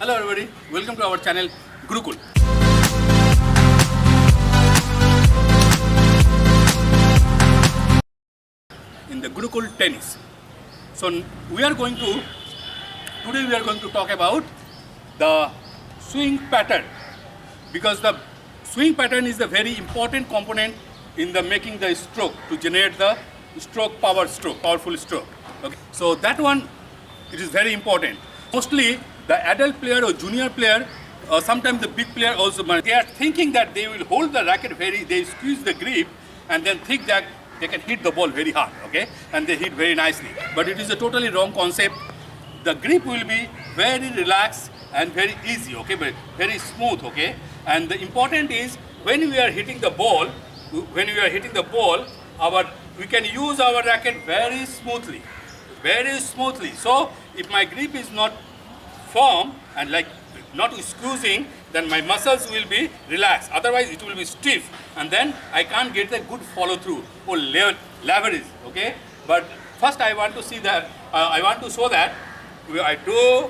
Hello everybody, welcome to our channel Gurukul. In the Gurukul tennis. So today we are going to talk about the swing pattern, because the swing pattern is a very important component in the making the stroke to generate the powerful stroke. Okay. So that one, it is very important. Mostly the adult player or junior player, sometimes the big player also, they are thinking that they will hold the racket they squeeze the grip and then think that they can hit the ball very hard, okay? And they hit very nicely. But it is a totally wrong concept. The grip will be very relaxed and very easy, okay? But very smooth, okay? And the important is when we are hitting the ball, we can use our racket very smoothly. So if my grip is not firm and like not squeezing, then my muscles will be relaxed. Otherwise it will be stiff and then I can't get the good follow through or leverage, okay? But first I want to see that, I want to show that I do,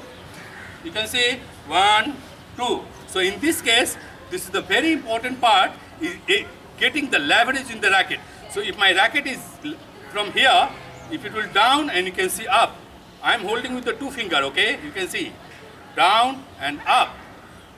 you can see 1, 2. So in this case, this is the very important part, is getting the leverage in the racket. So if my racket is from here, if it will down and you can see up, I am holding with the 2 finger, okay? You can see down and up.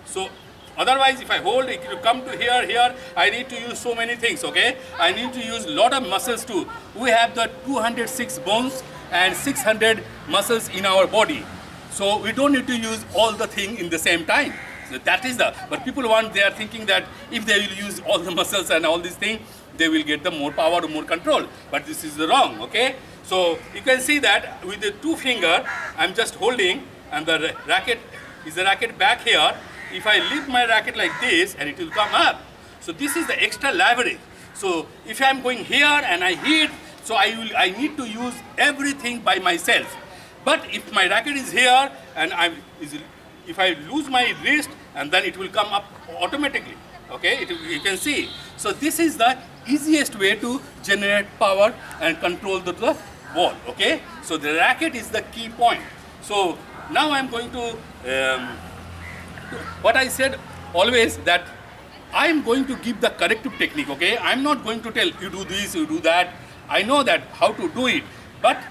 So otherwise if I hold it will come to here, I need to use so many things, okay? I need to use lot of muscles too. We have the 206 bones and 600 muscles in our body. So we don't need to use all the thing in the same time. So that is but people they are thinking that if they will use all the muscles and all these things, they will get the more power or more control. But this is wrong, okay? So you can see that with the 2 finger, I'm just holding and the racket is the racket back here. If I lift my racket like this and it will come up. So this is the extra leverage. So if I'm going here and I hit, so I need to use everything by myself. But if my racket is here and if I lose my wrist, and then it will come up automatically, okay? You can see. So this is the easiest way to generate power and control the ball, okay? So the racket is the key point. So now I'm going to, what I said always, that I'm going to give the corrective technique, okay? I'm not going to tell you do this, you do that. I know that how to do it, but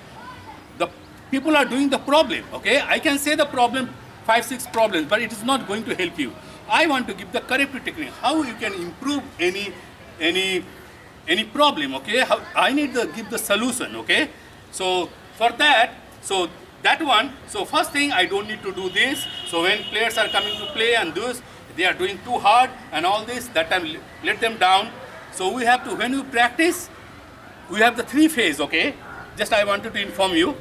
the people are doing the problem, okay? I can say the problem, 5, 6 problems, but it is not going to help you. I want to give the corrective technique, how you can improve any problem, okay? I need to give the solution, okay? So for that, so first thing, I don't need to do this. So when players are coming to play and they are doing too hard and all this, that time let them down. So we have to, when we practice, we have the 3 phase, okay? Just I wanted to inform you.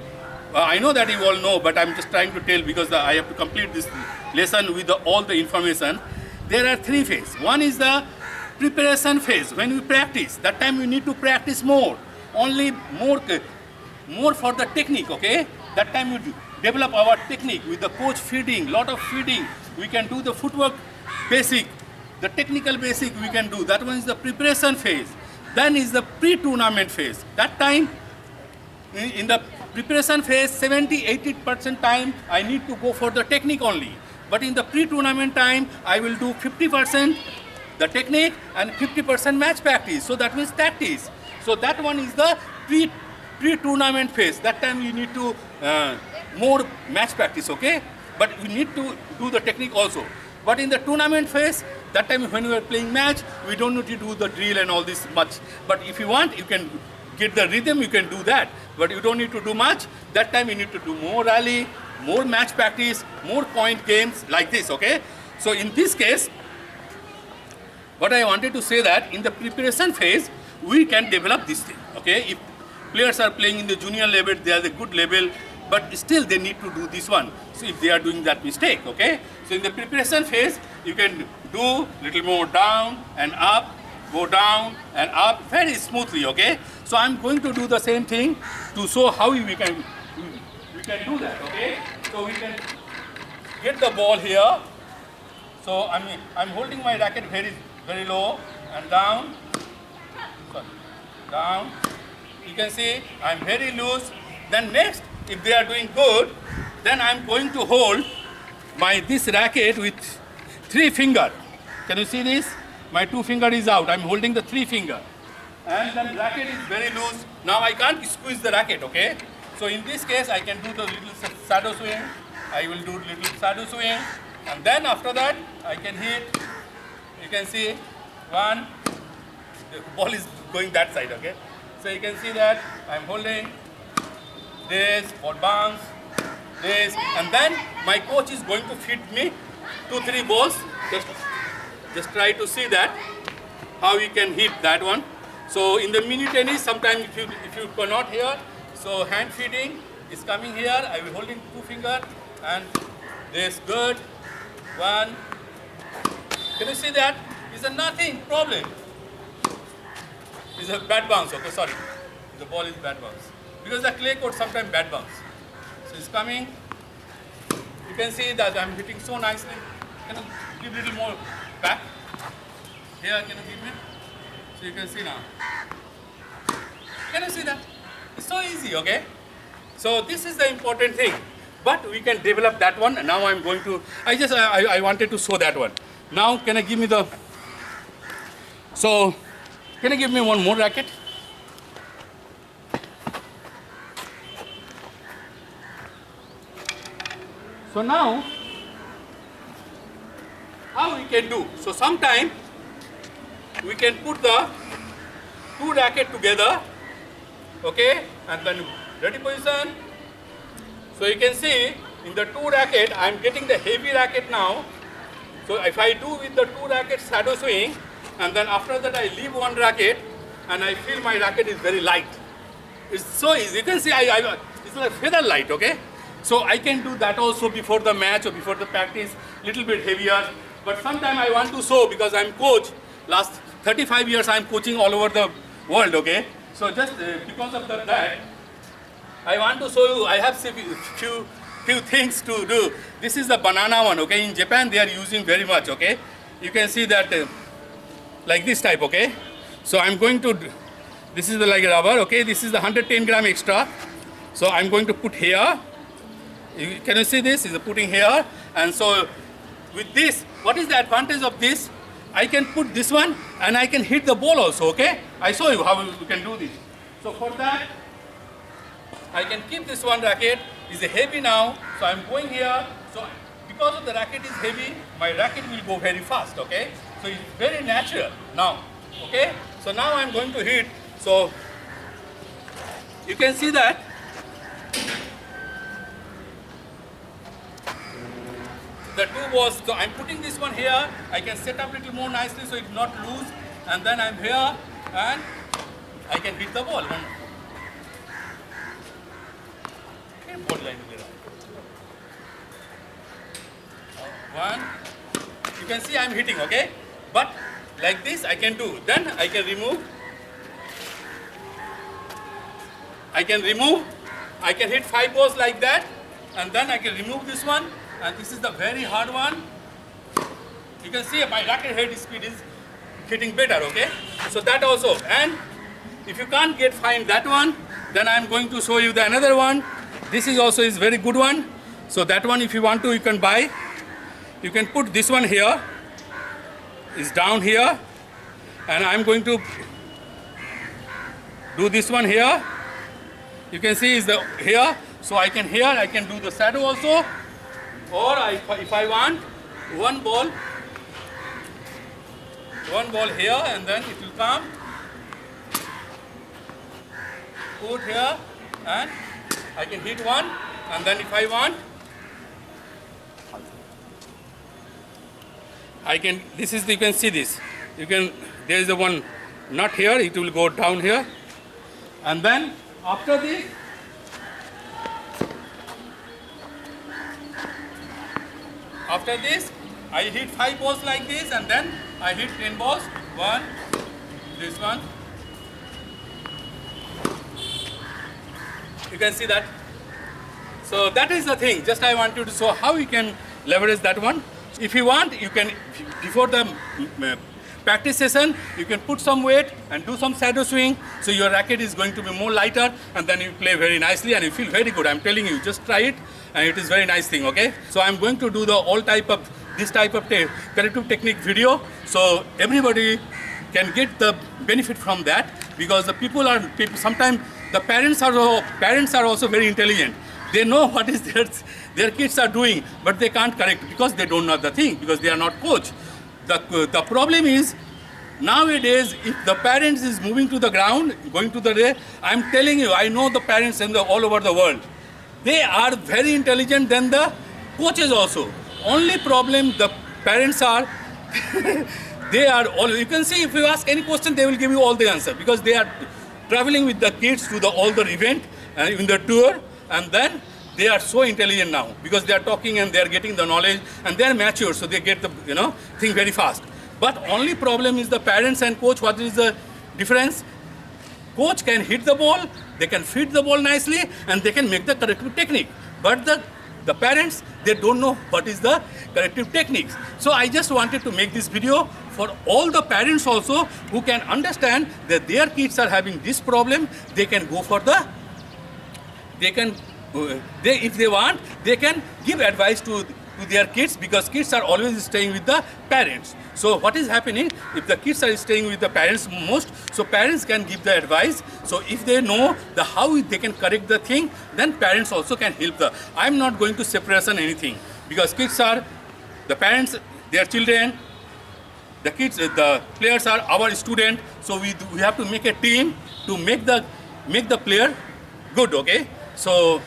I know that you all know, but I'm just trying to tell because I have to complete this lesson with all the information. There are 3 phases. One is the preparation phase. When we practice, that time we need to practice more. Only more for the technique, okay? That time we develop our technique with the coach feeding, lot of feeding. We can do the footwork basic, the technical basic we can do. That one is the preparation phase. Then is the pre-tournament phase. That time, in the preparation phase, 70-80% time, I need to go for the technique only. But in the pre-tournament time, I will do 50% the technique and 50% match practice. So that means tactics. So that one is the pre-tournament phase. That time you need to more match practice, okay? But you need to do the technique also. But in the tournament phase, that time when we are playing match, we don't need to do the drill and all this much. But if you want, you can get the rhythm, you can do that. But you don't need to do much. That time you need to do more rally, more match practice, more point games like this, okay? So in this case, what I wanted to say that in the preparation phase, we can develop this thing, okay? If players are playing in the junior level, they are the good level, but still they need to do this one. So if they are doing that mistake, okay? So in the preparation phase, you can do little more down and up, go down and up very smoothly, okay? So I'm going to do the same thing to show how we can do that, okay? So we can get the ball here. So I'm holding my racket very low and down. Sorry, down. You can see I'm very loose. Then next, if they are doing good, then I'm going to hold this racket with 3 finger. Can you see this? My 2 finger is out. I'm holding the 3 finger. And then racket is very loose. Now I can't squeeze the racket, okay? So in this case, I can do the little shadow swing. I will do little shadow swing. And then after that, I can hit. You can see, one, the ball is going that side, okay? So you can see that I'm holding this, ball bounce, this, and then my coach is going to feed me 2-3 balls. Just try to see that, how you can hit that one. So in the mini tennis, sometimes if you cannot hear, so hand feeding is coming here. I will holding 2 finger and this good. One. Can you see that? It's a nothing problem. It's a bad bounce. Okay, sorry. The ball is bad bounce because the clay court sometimes bad bounce. So it's coming. You can see that I'm hitting so nicely. Can you give a little more back? Here, can you give me? So you can see now. Can you see that? It's so easy, okay? So this is the important thing. But we can develop that one. Now I'm going to, I wanted to show that one. Now can I give me the, so can you give me one more racket? So now, how we can do? So sometime we can put the 2 racket together, okay, and then ready position. So you can see in the 2 racket, I am getting the heavy racket now. So if I do with the 2 racket shadow swing, and then after that I leave 1 racket, and I feel my racket is very light. It's so easy. You can see it's like feather light, okay? So I can do that also before the match or before the practice, little bit heavier. But sometimes I want to show because I'm coach. Last 35 years I'm coaching all over the world, okay? So just because of that, I want to show you, I have few things to do. This is the banana one, okay? In Japan, they are using very much, okay? You can see that like this type, okay? So I'm going to, this is the like rubber, okay? This is the 110 gram extra. So I'm going to put here. Can you see this? Is putting here. And so with this, what is the advantage of this? I can put this one and I can hit the ball also, okay? I show you how you can do this. So for that, I can keep this 1 racket. It's heavy now, so I'm going here. So because of the racket is heavy, my racket will go very fast, okay? So it's very natural now, okay? So now I'm going to hit. So you can see that the 2 balls. So I'm putting this one here. I can set up a little more nicely so it's not loose. And then I'm here and I can hit the ball. One, you can see I'm hitting, okay? But like this I can do. Then I can remove. I can hit 5 balls like that, and then I can remove this one. And this is the very hard one. You can see my racket head speed is hitting better, okay? So that also. And if you can't find that one, then I'm going to show you the another one. This is also is very good one. So that one, if you want to, you can buy. You can put this one here. It's down here, and I'm going to do this one here. You can see is the here. So I can do the shadow also. Or if I want one ball here, and then it will come, put here, and I can hit one, and then if I want, I can, this is, you can see this, there is the one nut here, it will go down here, and then after this, I hit 5 balls like this, and then I hit 10 balls. One, this one. You can see that. So that is the thing. Just I want you to show how you can leverage that one. If you want, you can, before the practice session, you can put some weight and do some shadow swing. So your racket is going to be more lighter, and then you play very nicely and you feel very good. I'm telling you, just try it, and it is very nice thing. Okay. So I'm going to do the all type of this type of corrective technique video, so everybody can get the benefit from that, because the people sometimes the parents are also very intelligent. They know what is their kids are doing, but they can't correct because they don't know the thing, because they are not coach. The problem is nowadays, if the parents is moving to the ground, going to the day, I'm telling you, I know the parents all over the world. They are very intelligent than the coaches also. Only problem the parents are they are all, you can see, if you ask any question, they will give you all the answer, because they are traveling with the kids to all the event in the tour, and then they are so intelligent now, because they are talking and they are getting the knowledge, and they are mature, so they get the thing very fast. But only problem is the parents and coach. What is the difference? Coach can hit the ball, they can feed the ball nicely, and they can make the corrective technique. But the parents, they don't know what is the corrective techniques. So I just wanted to make this video for all the parents also, who can understand that their kids are having this problem. They can go for if they want, they can give advice to their kids, because kids are always staying with the parents. So what is happening, if the kids are staying with the parents most, so parents can give the advice. So if they know how they can correct the thing, then parents also can help I'm not going to separation anything, because kids are the parents, their children, the kids, the players are our student. So we have to make a team to make the player good. Okay. So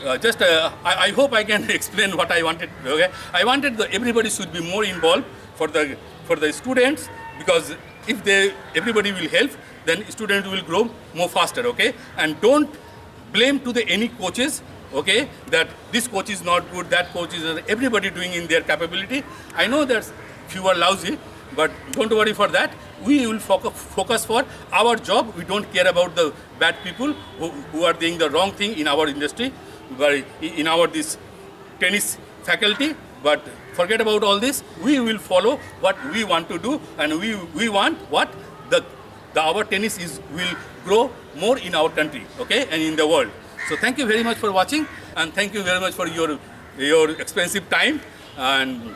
I hope I can explain what I wanted. Okay, I wanted everybody should be more involved for the students, because if everybody will help, then students will grow more faster. Okay, and don't blame to any coaches. Okay, that this coach is not good, that coach is everybody doing in their capability. I know that few are lousy, but don't worry for that. We will focus for our job. We don't care about the bad people who are doing the wrong thing in our industry, in our this tennis faculty. But forget about all this. We will follow what we want to do, and we want what our tennis will grow more in our country, okay, and in the world. So thank you very much for watching, and thank you very much for your expensive time. And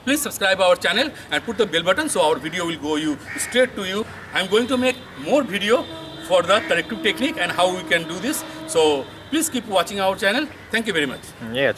please subscribe our channel and put the bell button, so our video will go straight to you. I'm going to make more video for the corrective technique and how we can do this. So please keep watching our channel. Thank you very much. Yeah.